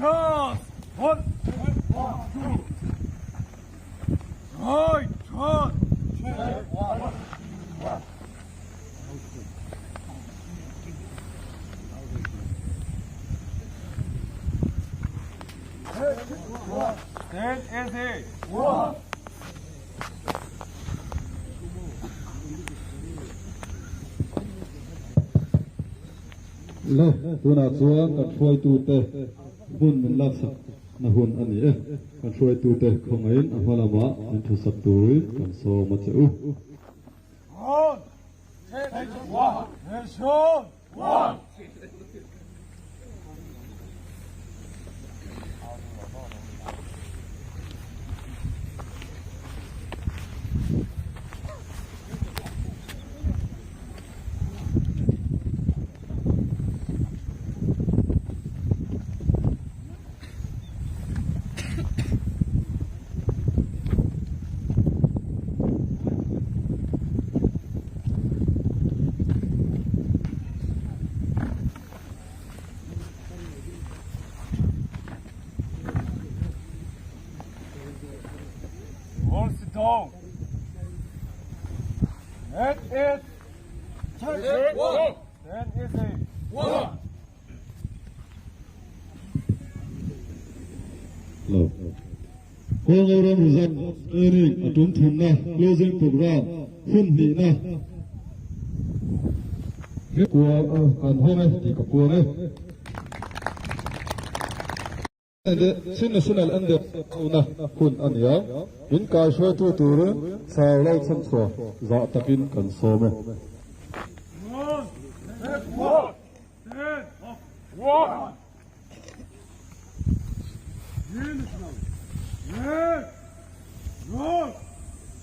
cross. One. Right, turn. Stand easy. One. Lê, tôi là chúa cần phơi tu tê, bún mình lắc sạch, na hun anh ấy, cần phơi tu tê không ấy, anh hoa làm á, anh thu sạch tuổi, cần so mà chịu. One. One. One. One. All sit down. That is. One. That is it. One. Lô. Cô ngô râm rủ dâm, earning, ở trúng thùm na, closing program, hun nị na. Hết của, cần hôm nay, thì có của này. Xin là anh được na hun anh ya in ka shwa tu tur sao lâu chân xua dạ tập in cần so me One. That one. That one. Yes. Yes. One.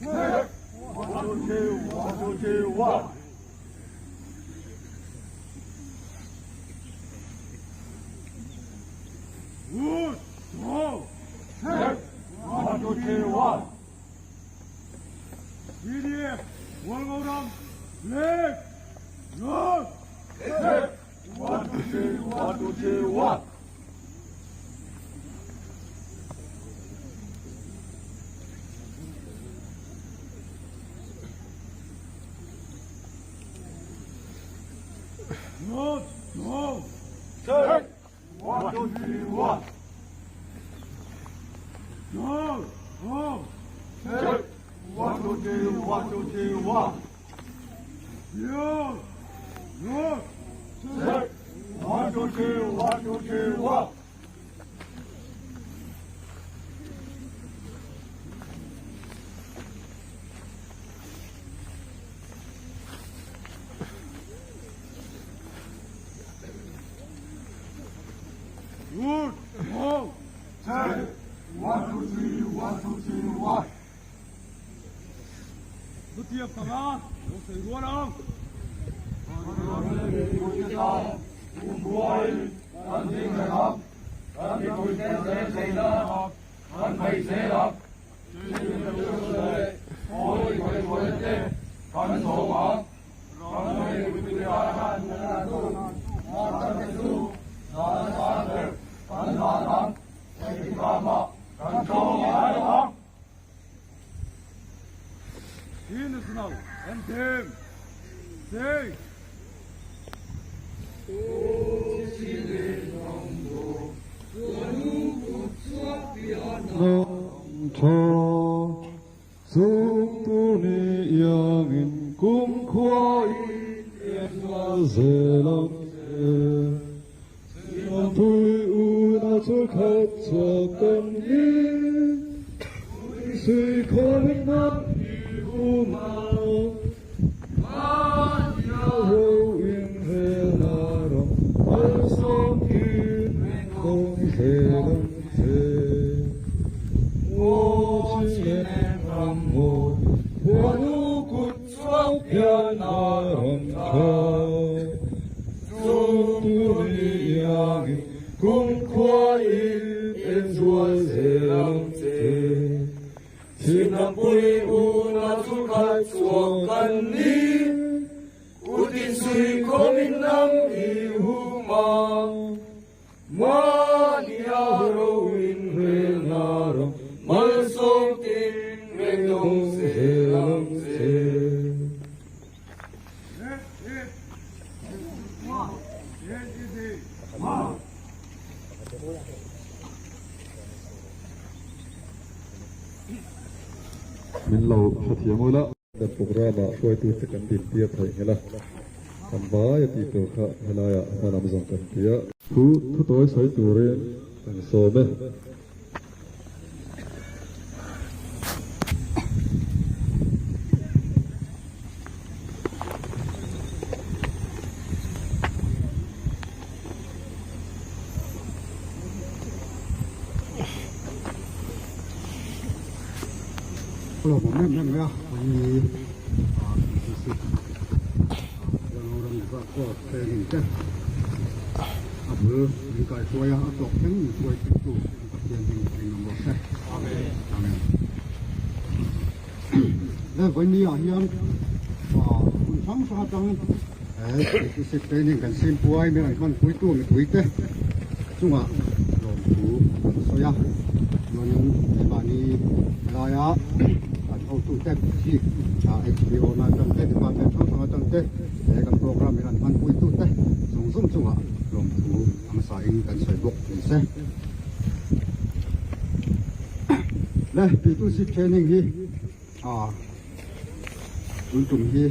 Yes. 1, 2, 1, 2, 1. Good. Go. Set. 1, 2, 3, 1. PDF. One go down. Left. Right. Set. 1, 2, 3, 1, 2, 3, 1. Good. Go. Set. 1, 2, 3, 1. Go. Go. Set. 1, 2, 3, 1, 2, 3, 1. Yeah. Good. Set. 1, 2, 3, 1, 2, 3, 1. Good. Go. Set. 1, 2, 3, 1, 2, 3, 1. Bước tiếp thẳng ra. Đổ sấy luôn không? Finish now. And them. Say. cho giúp tu ni yang cung khoai dễ lòng lòng tôi u na cho khách cho cần đi suy khó bên mắt u màu hô yên về là rộng ở sông yên không thể lòng cung khoai em chúa dễ lòng thế xin nằm bùi u na thu khai chúa cần đi u tin suy có mình năm y hu ma ma ni mình lâu phát hiện ngôi lạ đặt programa phơi tu sẽ cần tiền tiệp thấy nghe là cầm bá ya ti tổ khá hay là ya mà làm gì cần tiệp thu tối sấy tu rồi cần so bê Kalau memang ya, ini orang juga kok training kan. Apa jika saya atau kan saya itu yang nombor saya. Amin. Amin. Nah, ini yangคุณทั้งสาจังที่สิtraining kan simpuai memang kan kuitu kuite. Cuma lompu saya yang bani laya atau tu tek si HBO na tang tek ma tek tang tang tek kan program kan man pui tu tek sung sung cunga lom tu ang sa in kan sai bok ni se lah pitu si training hi untuk hi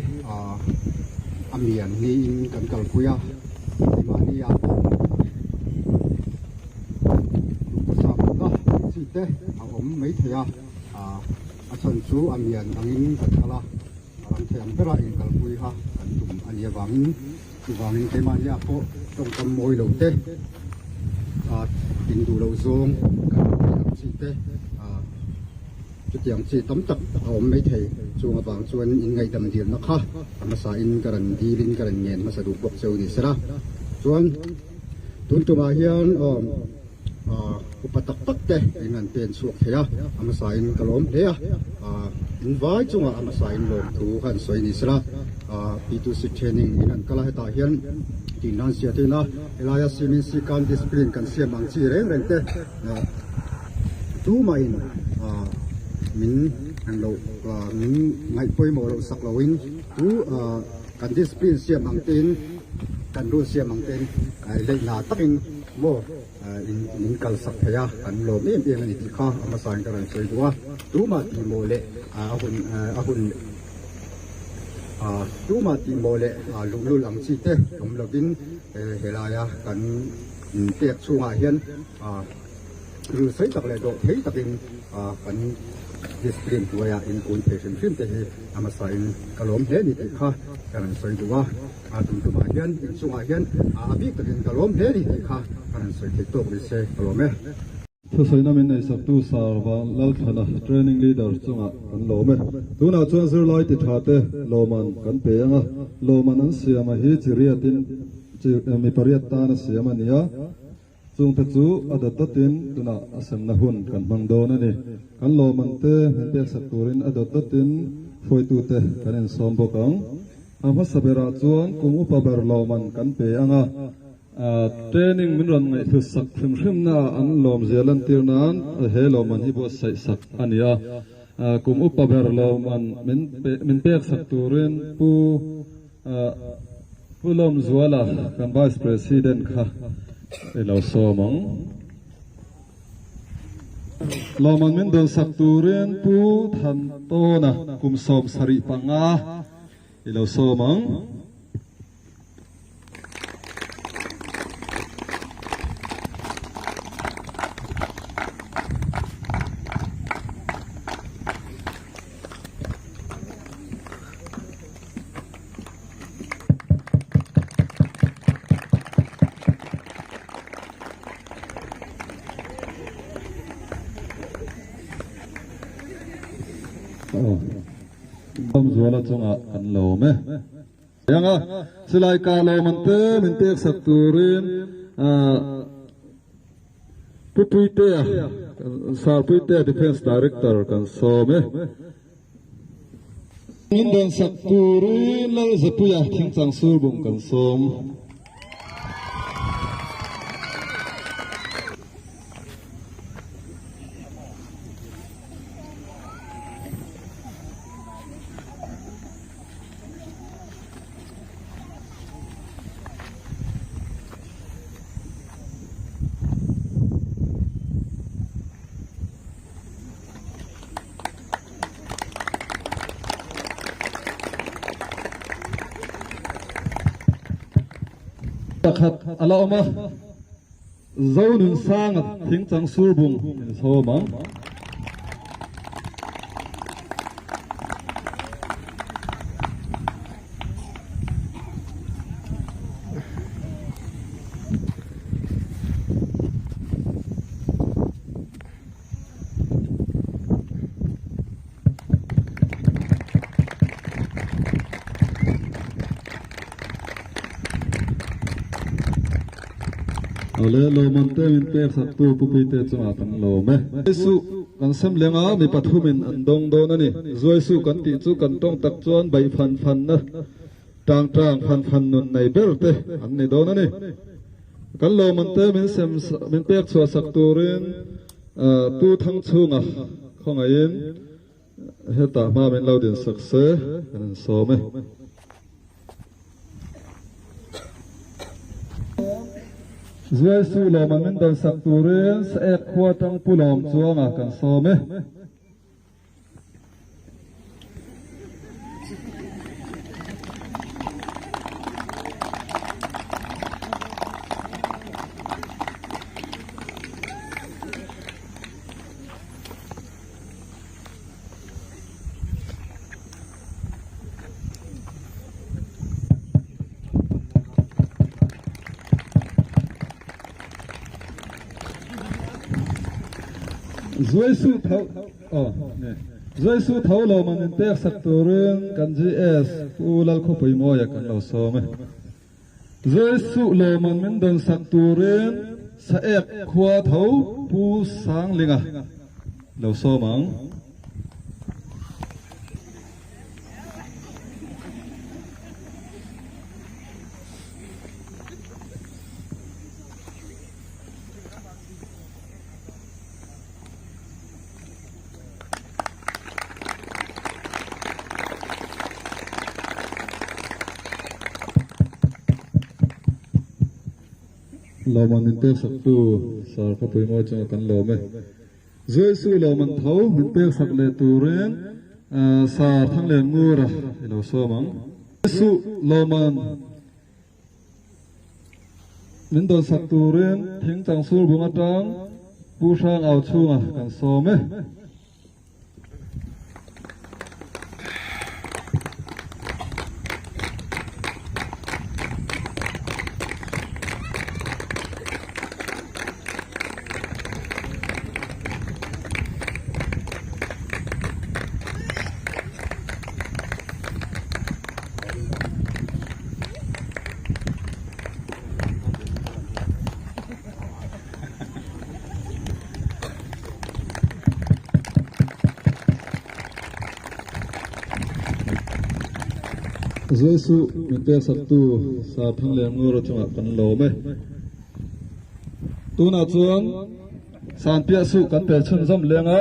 amian ni in kan kal puya di mani ya sa ba si te om mấy thầy asan chu amian angin katala aram thayam pera in kalpui ha kan tum ania wangin tu wangin ke mania ko tong kam moi lo te tin du lo zong kan am chi te chu tiang chi tam tak om mấy thầy chu nga bang chuan in ngai dam dir na kha amasa in karan dilin karan ngen masa du bok cheu ni sera chuan tun tu ma hian upatak tak te dengan pen suak thea amasain kalom thea invite chunga amasain lom thu kan soi ni sra p2c training inan kala heta hian tinan sia thina elaya simin si kan discipline kan siam ang chi reng reng te tu main min ang lo min ngai poi mo lo sak loin tu kan discipline siam ang tin kan ru siam ang tin kai le na takin mo in kal sak thaya kan lo em em ani ti kha amasan karan soi duwa tu ma ti mo le ahun tu ma ti mo le lu lang chi te tom lovin helaya kan tek chunga hian ru sei tak le do thei takin kan discipline tuaya in confession film te amasan kalom he ni ti kha karan soi duwa tum tu ma hian in chunga hian abi takin kalom he ni ti kha karan soi te to ri se kalome thu soi na min nei sak tu sarwa lal thana training leader chunga kan lo me tuna chuan zir lai ti thate loman kan pe anga loman an siama hi chiriatin mi pariat ta na siama nia chung te chu adatatin tuna asam na hun kan mangdo na ni kan loman te min pe sak turin adatatin foi tu te kan en som bokang ama sabera chuan kum upaber loman kan pe anga training min ron ngai thu sak thim na an lom zealan tirnan he loman hi bo sai sak ania kum upaber loman min pek sak turin pu lom zuala kan vice president kha elo somang loman min don sak turin pu than to na kum som sari panga elo somang zuala chunga kan lo me yanga silai ka lo man te min tek sak turin pupuite sar puite defense director kan so me min don sak turin la zapuya thing chang sur bum kan som pakhat ala oma zonun sang thing chang sur bung in somang ale lo man te min pek sak tu pupi te chunga kan lo me su kan sem lenga mi pathumin andong don ani zoi su kan ti chu kan tong tak chuan bai phan na tang phan nun nei ber te an ni don ani kan lo man te min sem min pek chua sak turin tu thang chunga khongain heta ma min lo din sak se kan so me Zui su lo man min don sak turin sa ek khua tang pulom chuanga kan so me Zui su thau lo man in pek sak turin kan GS ulal kho pui mo ya kan lo so me Zui su lo man min don sak turin sa ek khua thau pu sang linga lo so mang lo man in pek sak tu sar kho pui mo chang kan lo me Zui su lo man thau min pek sak le turin sar thang le ngura lo so mang su lo man min don sak turin thing chang sur bunga tang pu sang au chunga kan so me Zui su min pek sak tu sa thang le ngura chunga kan lo me tu na chuan san pia su kan pe chun zam lenga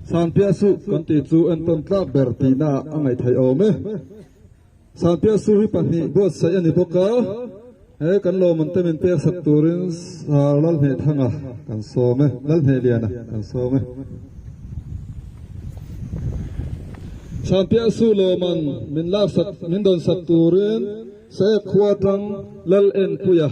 san pia su kan ti chu en ton tlak ber ti na angai thai o me san pia su hi pani bot sai ani boka he kan lo man te min pek sak turin sa lal ne thanga kan so me lal ne liana kan so me san pia su lo man min lak sak min don sak turin sa khua tang lal en puya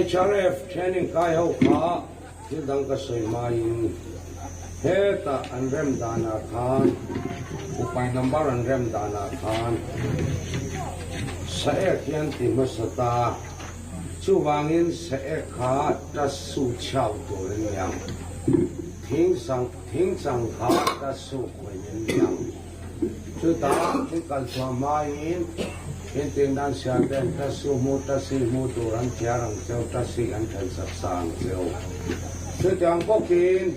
HRF training kai ho kha til dang ka soi mai heta an rem dana khan upai number an rem dana khan sa ek yan ti masata chu wangin sa ek kha ta su chau to len yang thing sang kha ta su khoi len yang chu ta ti kal chwa mai in tiếng đàn sáng đen ta su mu ta si mu tu ran chia rang châu ta si an thân sắc sang châu sư tiếng quốc kinh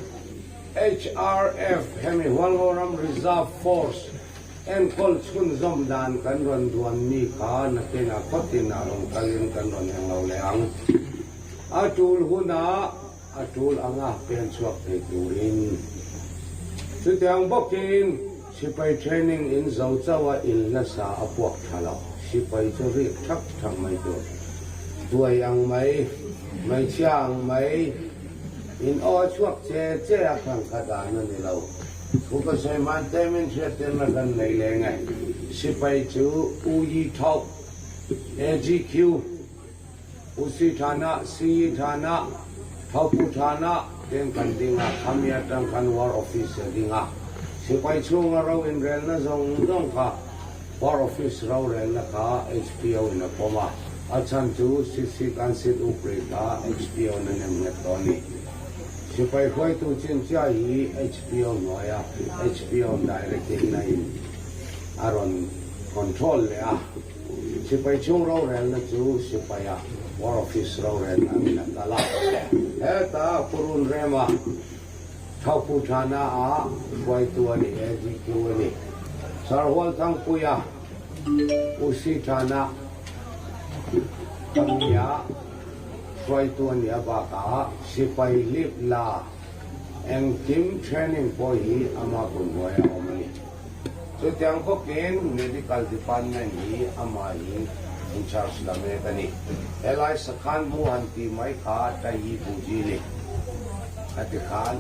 HRF hemi Walgoram Reserve Force en kol chun zom dan kan ron duan mi kha na ke na khotin na rong kalin kan ron yang lo leang atul huna atul anga pen chuak pe tuin sư tiếng quốc kinh sipai training in zau chawa il na sa apuak thalo sipai cho riêng thấp thằng mày tuổi ăn mày chàng mày in o chuộc che thằng cả đàn nó đi lâu cũng có say man tem in che tem là gần này lệ ngày sipai chú uyi thau AGQ usi thana si thana thau pu thana tem kan dinga khamia tang kan war office dinga sipai chú ngaro in rel na zong kha War Office rau ren na ka HPO na poma achan tu sisi kan sit upre ka HPO na nem net toni sipai khoi tu chin cha hi HPO noya HPO directing na in aron control le a sipai chung rau ren na chu sipai a War Office rau ren na kala eta purun rema thau pu thana a khoi tu ani AGQ ani sarwal thang puya usi thana kamya khoi tuan ya ba ka sipai lip la eng tim training boy hi ama kun boy omani so tiang ko ken medical department hi ama hi in charge la me kani elai sakhan mu han ti mai kha ta hi buji ni ati khan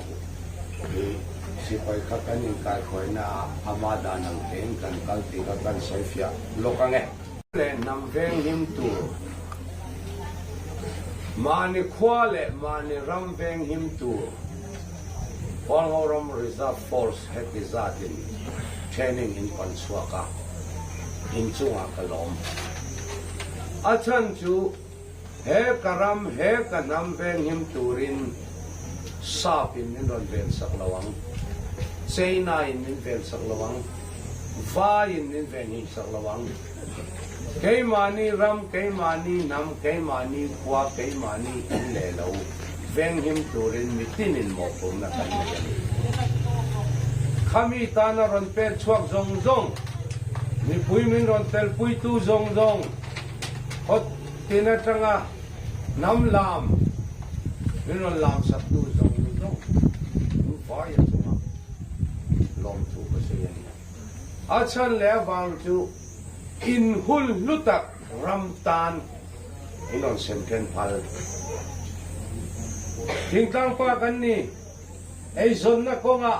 sipai kakanin kai khoi na amada nang ten kan kalti ka kan saifia lokange le nam veng him tu mani khwale mani ram veng him tu Walgoram Reserve Force hetizatin training in Panswaka in chunga kalom achan chu he karam he kanam veng him turin sapin in ron ven saklawang Sena in ven saklawang va in ven hi saklawang kay mani ram kay mani nam kay mani kwa kay mani in lelo ven him turin mitin in mo pum na kanyan kami tana ron per chuak zong zong ni pui min ron tel pui tu zong zong hot tinatanga nam lam min ron lam sat tu zong zong va ya zong lom tu ko se yan achan le wang tu in hul lutak ram tan inon semken pal tingkang pa kan ni ay zon na ko nga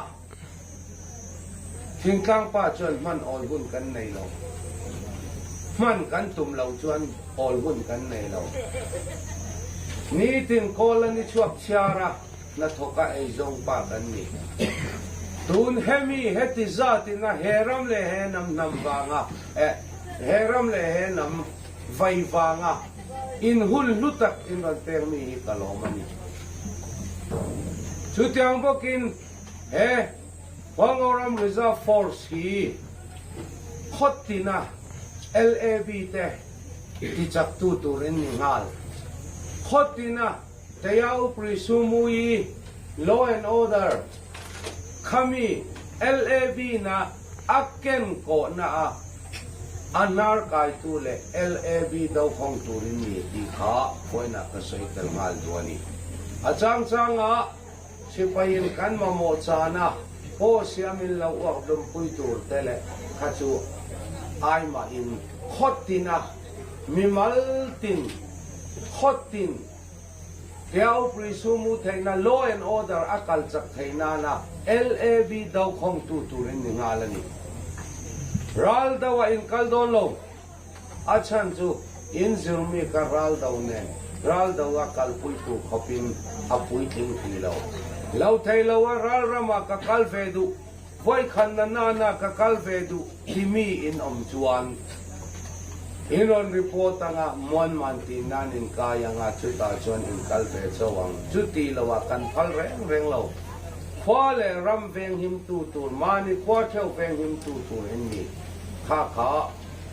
tingkang pa chuan man all gun kan nei lo man kan tum lo chuan all gun kan nei lo ni tin ko la ni chuak chiara na thoka ay zong pa kan ni tun hemi heti zatina heram le he nam wanga heram le he nam vai wanga in hul lutak in ran termi hi kalomani chutiang bokin he Wangoram Reserve Force hi khotina LAB te ti chak tu turin ningal khotina tayau prisumui law and order kami LAB na aken ko na anar kai tu le LAB daw khong turin ni ti kha poina ka soi tel ngal duani achang changa sipayin kan mamo chana po siamin lau uak dum pui tur tele khachu ai ma in khotina mimaltin khotin Kaya prisumu na law and order akal chak na LAB daw khong tuturin ni ngalani ral daw in kaldolo achan chu in zirmi ka ral daw ne ral daw akal pui tu khopin apui ting tilaw lau thai lau ral rama ka kalvedu voi khanna na ka kalvedu kimi in chuan inon report nga mon manti nanin kaya nga chuta chuan in kalve chawang chuti lawa kan phal reng lo khwale ram veng him tu tur mani khwa theu veng him tu tur in mi kha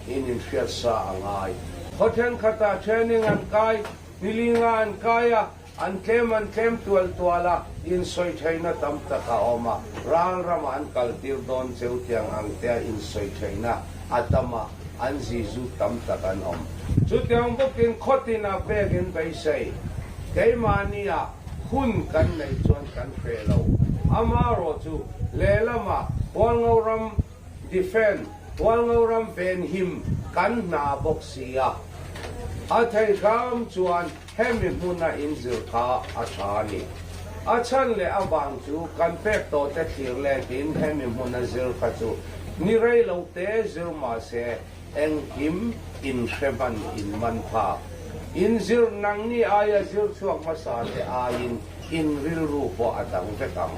in fiat sa angai hoten khata training an kai nilinga an kaya an kem tual tuala in soi thaina tam ta ka oma ral ram an kal tir don cheu tiang ang te in soi thaina atama an zizu tam ta kan om chu tiang bokin khotina pegin bai sei kei mania hun kan nei chuan kan felo amaro chu lelama walngoram defend walngoram ben him kan na boxia athai kam chuan hemi huna inzir kha achani achan le abang chu kan pek to te thir le tin hemi huna zir kha chu ni rei lo te zir ma se eng him in sheban in manpha in zir nang ni aya zir chuak masa te ain in ril ru po adang vekam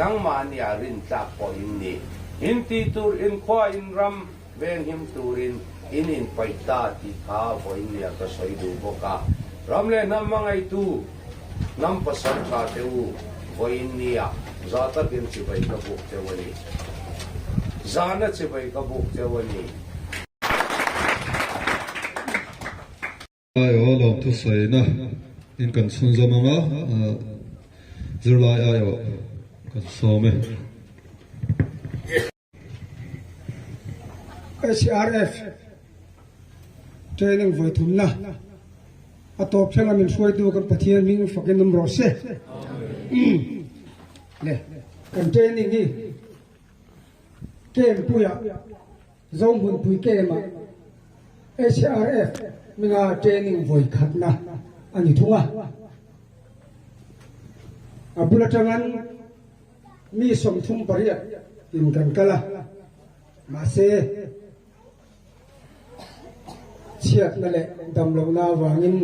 nang mani arin tak po in ni in ti tur in khwa in ram ven him turin in paita ti kha po in ya ka soi du boka ramle nam mangai tu nam pasam kha teu po in ni ya zata bin chi bai ka buk te wani zana chi bai ka buk te wani ai o lom tu sai na in kan sun zamanga zirlai ayo kan some SRF training voi thumna atop thanga min suai du kan pathian ming fakin num rose le kan training ni kem puya zong hun pui kema SRF minga training voi khatna ani thunga abula tangan mi som thum pariat in kan kala ma se chiat na le dam lo na wangin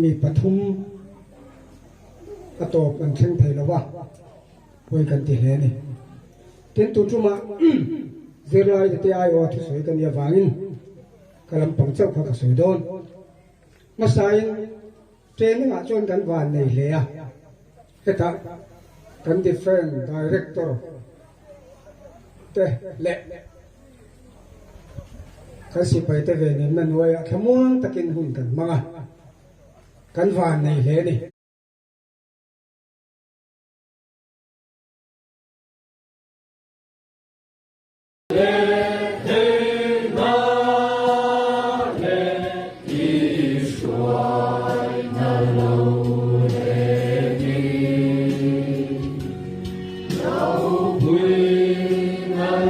mi pathum atop kan theng thai lawa hoi kan ti he ni tin tu chuma zirlai te ai wa thu soi kan ya wangin kalam pangchau kha ka soi don masain training a chon kan wan nei le a heta kan different director te le kasi pai te ve ni man wa ya khamuang takin hun kan manga kan wan nei le ni Yeah.